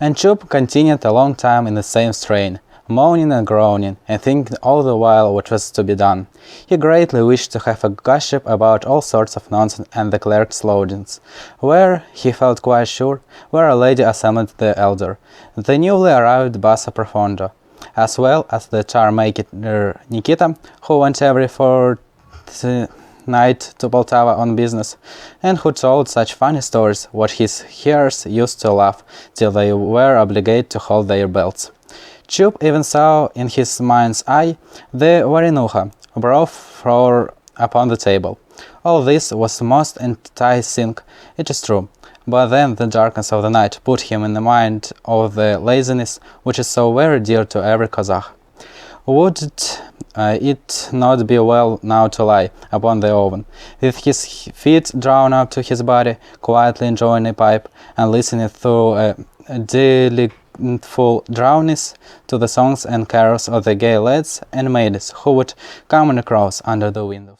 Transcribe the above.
And Chup continued a long time in the same strain, moaning and groaning, and thinking all the while what was to be done. He greatly wished to have a gossip about all sorts of nonsense and the clerk's lodgings, where, he felt quite sure, were a lady assembled the elder, the newly arrived Bassa Profondo, as well as the tar-maker Nikita, who went every fortnight to Poltava on business, and who told such funny stories what his hearers used to laugh till they were obliged to hold their belts. Chup even saw in his mind's eye the varinucha brought for upon the table. All this was most enticing, it is true, but then the darkness of the night put him in the mind of the laziness which is so very dear to every Cossack. Would it not be well now to lie upon the oven, with his feet drawn up to his body, quietly enjoying a pipe, and listening through a delightful drowsiness to the songs and carols of the gay lads and maidens who would come across under the windows?